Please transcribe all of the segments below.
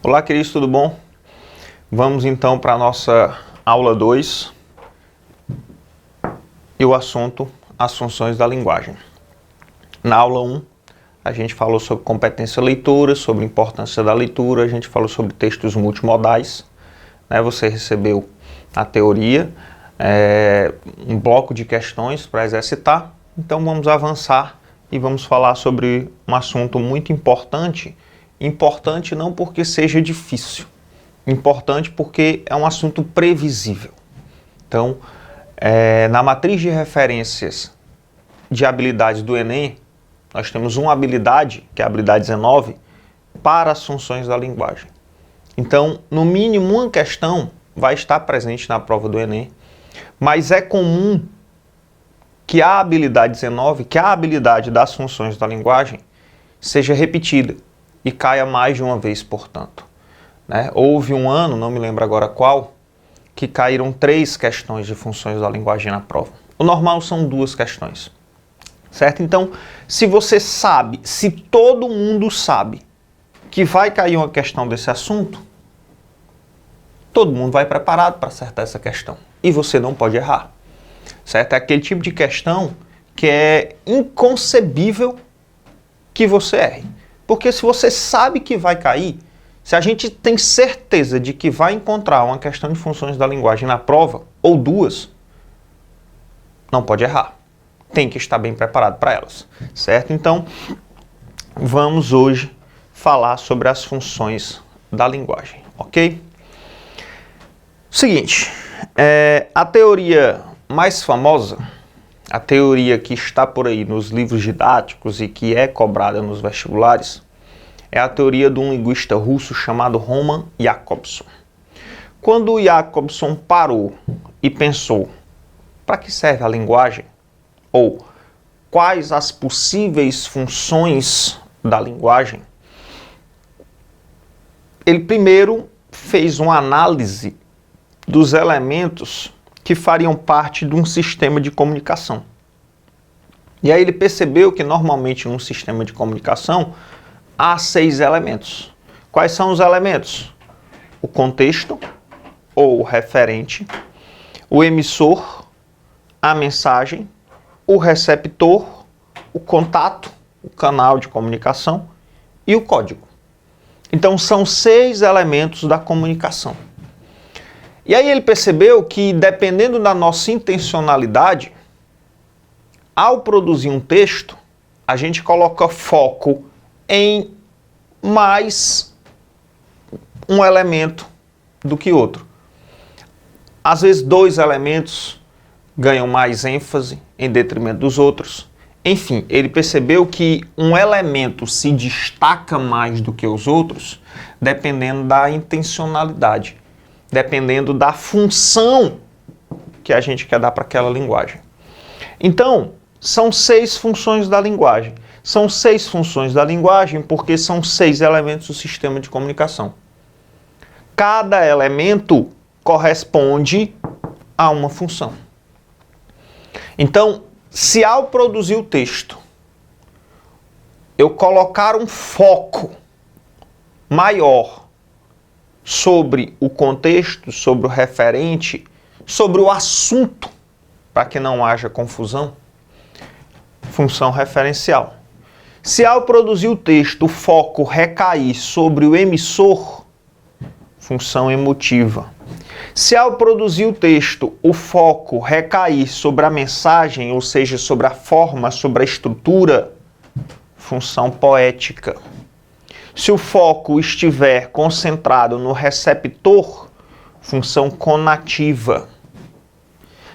Olá, queridos, tudo bom? Vamos então para a nossa aula 2 e o assunto as funções da linguagem. Na aula 1, a gente falou sobre competência leitura, sobre a importância da leitura, a gente falou sobre textos multimodais, né? Você recebeu a teoria, um bloco de questões para exercitar, então vamos avançar e vamos falar sobre um assunto muito importante. Importante não porque seja difícil, importante porque é um assunto previsível. Então, na matriz de referências de habilidades do Enem, nós temos uma habilidade, que é a habilidade 19, para as funções da linguagem. Então, no mínimo, uma questão vai estar presente na prova do Enem, mas é comum que a habilidade 19, que é a habilidade das funções da linguagem, seja repetida e caia mais de uma vez, portanto. Né? Houve um ano, não me lembro agora qual, que caíram 3 questões de funções da linguagem na prova. O normal são 2 questões. Certo? Então, se você sabe, se todo mundo sabe que vai cair uma questão desse assunto, todo mundo vai preparado para acertar essa questão. E você não pode errar. Certo? É aquele tipo de questão que é inconcebível que você erre. Porque se você sabe que vai cair, se a gente tem certeza de que vai encontrar uma questão de funções da linguagem na prova, ou 2, não pode errar. Tem que estar bem preparado para elas, certo? Então, vamos hoje falar sobre as funções da linguagem, ok? Seguinte, a teoria mais famosa, a teoria que está por aí nos livros didáticos e que é cobrada nos vestibulares, é a teoria de um linguista russo chamado Roman Jakobson. Quando o Jakobson parou e pensou, para que serve a linguagem? Ou quais as possíveis funções da linguagem? Ele primeiro fez uma análise dos elementos que fariam parte de um sistema de comunicação. E aí ele percebeu que normalmente num sistema de comunicação há 6 elementos. Quais são os elementos? O contexto, ou o referente, o emissor, a mensagem, o receptor, o contato, o canal de comunicação e o código. Então são 6 elementos da comunicação. E aí ele percebeu que, dependendo da nossa intencionalidade, ao produzir um texto, a gente coloca foco em mais um elemento do que outro. Às vezes 2 elementos ganham mais ênfase em detrimento dos outros. Enfim, ele percebeu que um elemento se destaca mais do que os outros dependendo da intencionalidade, dependendo da função que a gente quer dar para aquela linguagem. Então, são 6 funções da linguagem. São 6 funções da linguagem porque são 6 elementos do sistema de comunicação. Cada elemento corresponde a uma função. Então, se ao produzir o texto, eu colocar um foco maior sobre o contexto, sobre o referente, sobre o assunto, para que não haja confusão, função referencial. Se ao produzir o texto o foco recair sobre o emissor, função emotiva. Se ao produzir o texto o foco recair sobre a mensagem, ou seja, sobre a forma, sobre a estrutura, função poética. Se o foco estiver concentrado no receptor, função conativa.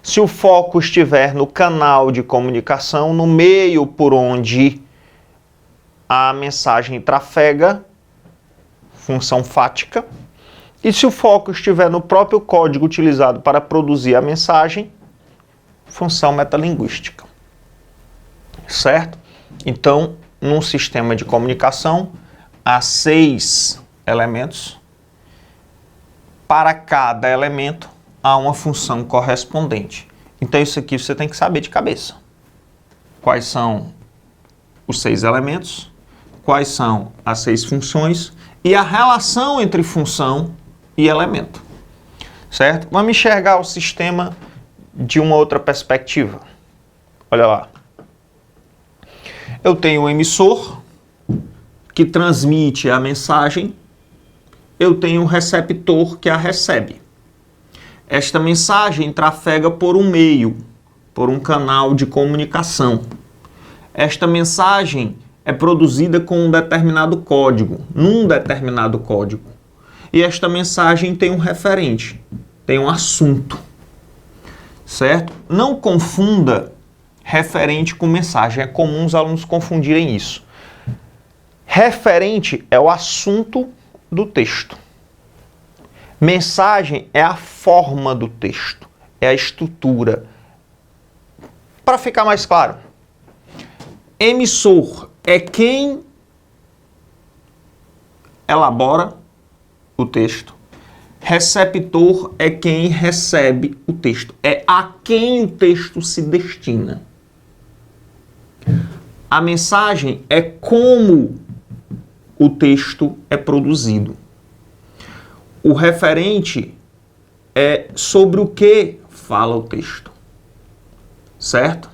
Se o foco estiver no canal de comunicação, no meio por onde a mensagem trafega, função fática. E se o foco estiver no próprio código utilizado para produzir a mensagem, função metalinguística. Certo? Então, num sistema de comunicação, há 6 elementos. Para cada elemento, há uma função correspondente. Então isso aqui você tem que saber de cabeça. Quais são os 6 elementos, quais são as 6 funções e a relação entre função e elemento. Certo? Vamos enxergar o sistema de uma outra perspectiva. Olha lá. Eu tenho um emissor que transmite a mensagem. Eu tenho um receptor que a recebe. Esta mensagem trafega por um meio, por um canal de comunicação. Esta mensagem é produzida com um determinado código, num determinado código. E esta mensagem tem um referente, tem um assunto. Certo? Não confunda referente com mensagem. É comum os alunos confundirem isso. Referente é o assunto do texto. Mensagem é a forma do texto, é a estrutura. Para ficar mais claro, emissor é quem elabora o texto. Receptor é quem recebe o texto. É a quem o texto se destina. A mensagem é como o texto é produzido. O referente é sobre o que fala o texto. Certo?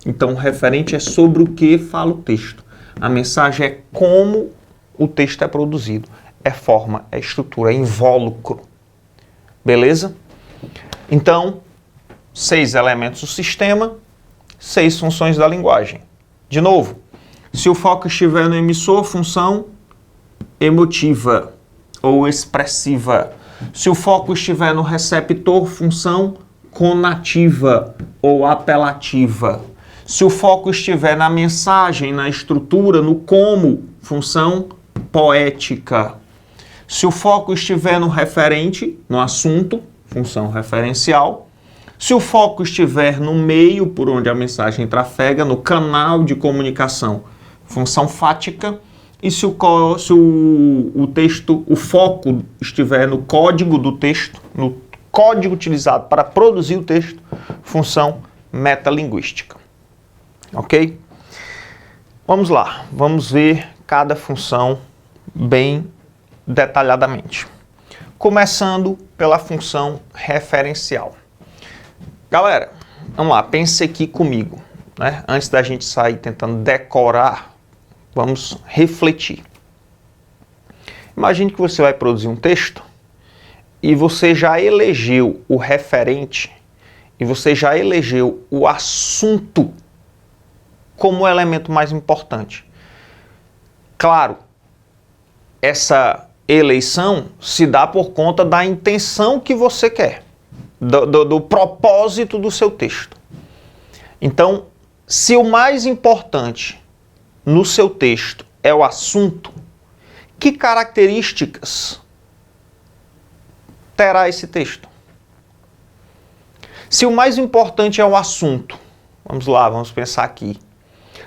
Então, o referente é sobre o que fala o texto. A mensagem é como o texto é produzido. É forma, é estrutura, é invólucro. Beleza? Então, 6 elementos do sistema, 6 funções da linguagem. De novo, se o foco estiver no emissor, função emotiva ou expressiva. Se o foco estiver no receptor, função conativa ou apelativa. Se o foco estiver na mensagem, na estrutura, no como, função poética. Se o foco estiver no referente, no assunto, função referencial. Se o foco estiver no meio por onde a mensagem trafega, no canal de comunicação, função fática. E se o texto, o foco estiver no código do texto, no código utilizado para produzir o texto, função metalinguística. Ok? Vamos lá, vamos ver cada função bem detalhadamente. Começando pela função referencial. Galera, vamos lá, pense aqui comigo, né? Antes da gente sair tentando decorar, vamos refletir. Imagine que você vai produzir um texto e você já elegeu o referente e você já elegeu o assunto como o elemento mais importante. Claro, essa eleição se dá por conta da intenção que você quer, do propósito do seu texto. Então, se o mais importante no seu texto é o assunto, que características terá esse texto? Se o mais importante é o assunto, vamos lá, vamos pensar aqui.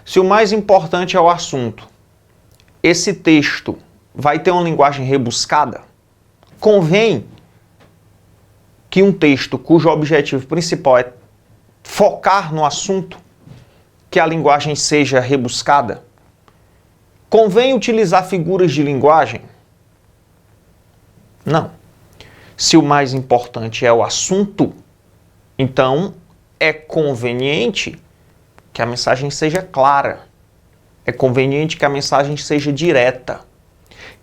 Se o mais importante é o assunto, esse texto vai ter uma linguagem rebuscada? Convém que um texto cujo objetivo principal é focar no assunto, que a linguagem seja rebuscada? Convém utilizar figuras de linguagem? Não. Se o mais importante é o assunto, então é conveniente que a mensagem seja clara. É conveniente que a mensagem seja direta.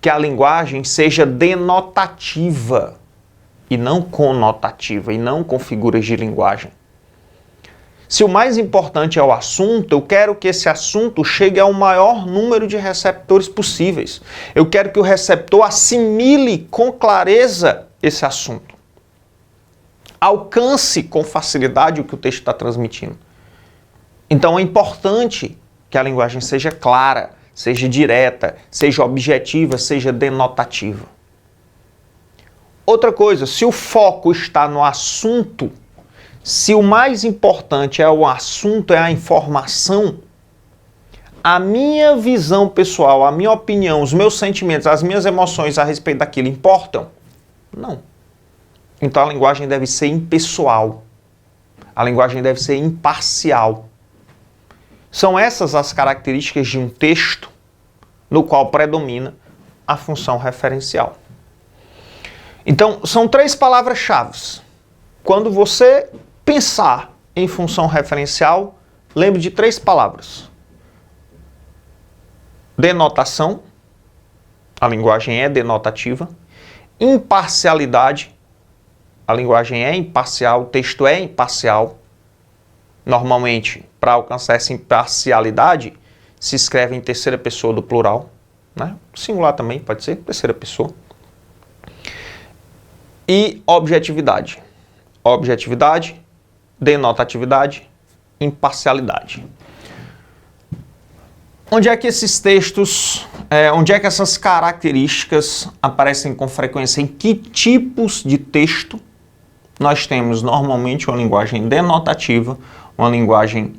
Que a linguagem seja denotativa e não conotativa, e não com figuras de linguagem. Se o mais importante é o assunto, eu quero que esse assunto chegue ao maior número de receptores possíveis. Eu quero que o receptor assimile com clareza esse assunto. Alcance com facilidade o que o texto está transmitindo. Então é importante que a linguagem seja clara, seja direta, seja objetiva, seja denotativa. Outra coisa, se o foco está no assunto, se o mais importante é o assunto, é a informação, a minha visão pessoal, a minha opinião, os meus sentimentos, as minhas emoções a respeito daquilo importam? Não. Então a linguagem deve ser impessoal. A linguagem deve ser imparcial. São essas as características de um texto no qual predomina a função referencial. Então, são 3 palavras-chave. Quando você pensar em função referencial, lembre de 3 palavras. Denotação, a linguagem é denotativa. Imparcialidade, a linguagem é imparcial, o texto é imparcial. Normalmente, para alcançar essa imparcialidade, se escreve em terceira pessoa do plural, né? Singular também pode ser, terceira pessoa. E objetividade. Objetividade, denotatividade, imparcialidade. Onde é que esses textos, onde é que essas características aparecem com frequência? Em que tipos de texto nós temos normalmente uma linguagem denotativa, uma linguagem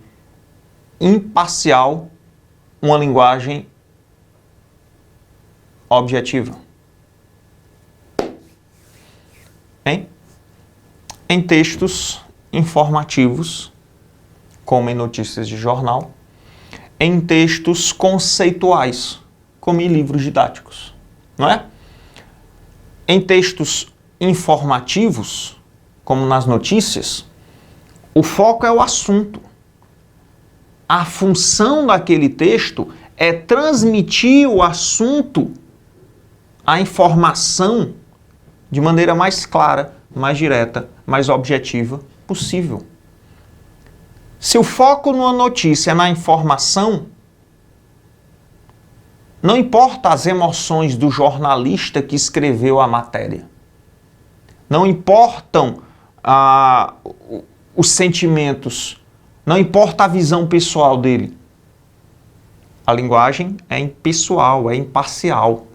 imparcial, uma linguagem objetiva? Hein? Em textos informativos, como em notícias de jornal, em textos conceituais, como em livros didáticos, não é? Em textos informativos, como nas notícias, o foco é o assunto. A função daquele texto é transmitir o assunto, a informação, de maneira mais clara, mais direta, mais objetiva possível. Se o foco numa notícia é na informação, não importa as emoções do jornalista que escreveu a matéria. Não importam os sentimentos. Não importa a visão pessoal dele. A linguagem é impessoal, é imparcial.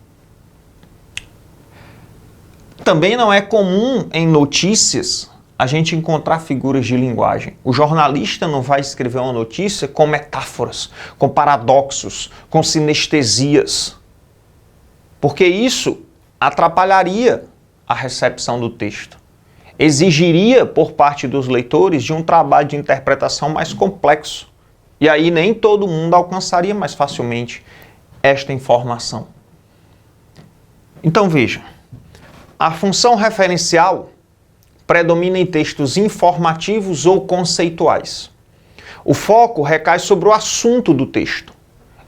Também não é comum em notícias a gente encontrar figuras de linguagem. O jornalista não vai escrever uma notícia com metáforas, com paradoxos, com sinestesias, porque isso atrapalharia a recepção do texto. Exigiria por parte dos leitores de um trabalho de interpretação mais complexo. E aí nem todo mundo alcançaria mais facilmente esta informação. Então veja, a função referencial predomina em textos informativos ou conceituais. O foco recai sobre o assunto do texto.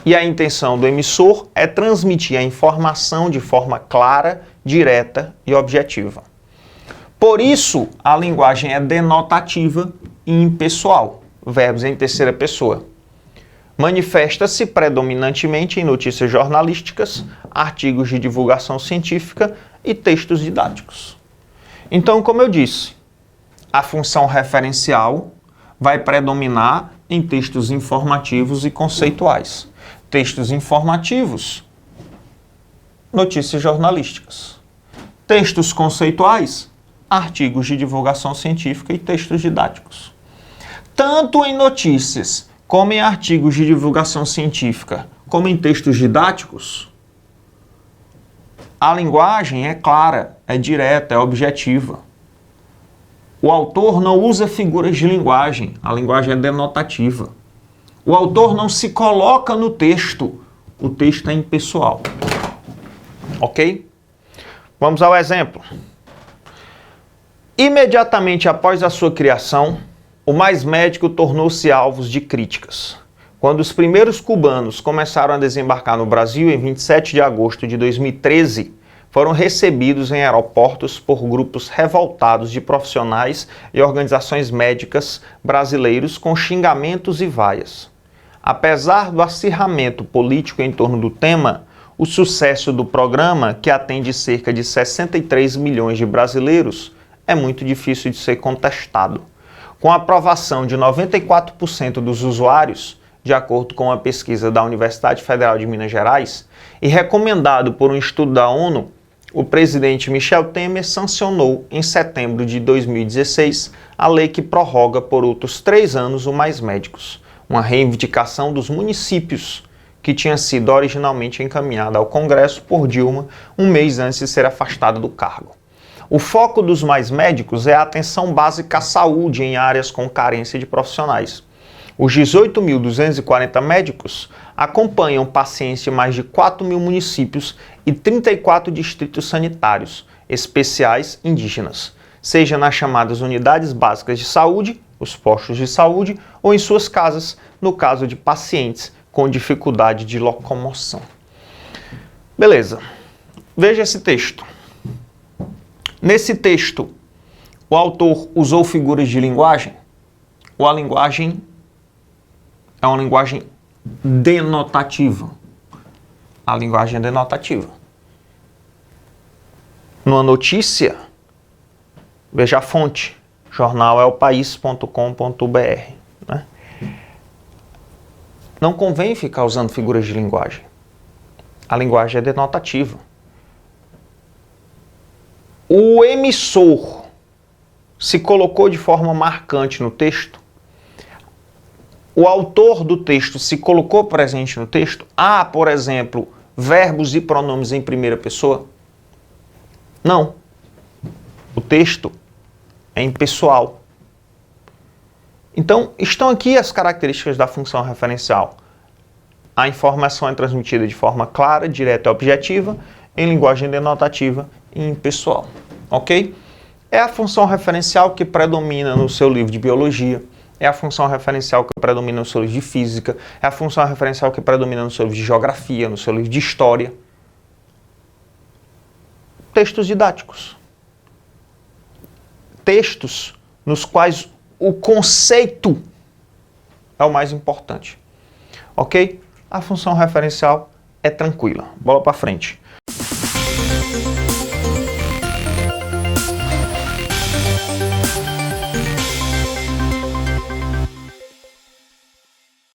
E a intenção do emissor é transmitir a informação de forma clara, direta e objetiva. Por isso, a linguagem é denotativa e impessoal, verbos em terceira pessoa. Manifesta-se predominantemente em notícias jornalísticas, artigos de divulgação científica e textos didáticos. Então, como eu disse, a função referencial vai predominar em textos informativos e conceituais. Textos informativos, notícias jornalísticas. Textos conceituais, artigos de divulgação científica e textos didáticos. Tanto em notícias, como em artigos de divulgação científica, como em textos didáticos, a linguagem é clara, é direta, é objetiva. O autor não usa figuras de linguagem, a linguagem é denotativa. O autor não se coloca no texto, o texto é impessoal. Ok? Vamos ao exemplo. Imediatamente após a sua criação, o Mais Médico tornou-se alvo de críticas. Quando os primeiros cubanos começaram a desembarcar no Brasil em 27 de agosto de 2013, foram recebidos em aeroportos por grupos revoltados de profissionais e organizações médicas brasileiros com xingamentos e vaias. Apesar do acirramento político em torno do tema, o sucesso do programa, que atende cerca de 63 milhões de brasileiros, é muito difícil de ser contestado. Com a aprovação de 94% dos usuários, de acordo com uma pesquisa da Universidade Federal de Minas Gerais, e recomendado por um estudo da ONU, o presidente Michel Temer sancionou, em setembro de 2016, a lei que prorroga por outros 3 anos o Mais Médicos, uma reivindicação dos municípios, que tinha sido originalmente encaminhada ao Congresso por Dilma um mês antes de ser afastada do cargo. O foco dos Mais Médicos é a atenção básica à saúde em áreas com carência de profissionais. Os 18.240 médicos acompanham pacientes de mais de 4.000 municípios e 34 distritos sanitários especiais indígenas, seja nas chamadas unidades básicas de saúde, os postos de saúde, ou em suas casas, no caso de pacientes com dificuldade de locomoção. Beleza. Veja esse texto. Nesse texto, o autor usou figuras de linguagem, ou a linguagem é uma linguagem denotativa. A linguagem é denotativa. Numa notícia, veja a fonte, jornaleopaís.com.br. Né? Não convém ficar usando figuras de linguagem. A linguagem é denotativa. O emissor se colocou de forma marcante no texto. O autor do texto se colocou presente no texto. Há, por exemplo, verbos e pronomes em primeira pessoa? Não. O texto é impessoal. Então, estão aqui as características da função referencial. A informação é transmitida de forma clara, direta e objetiva, em linguagem denotativa e impessoal. Ok? É a função referencial que predomina no seu livro de biologia, é a função referencial que predomina no seu livro de física, é a função referencial que predomina no seu livro de geografia, no seu livro de história. Textos didáticos. Textos nos quais o conceito é o mais importante. Ok? A função referencial é tranquila. Bola para frente.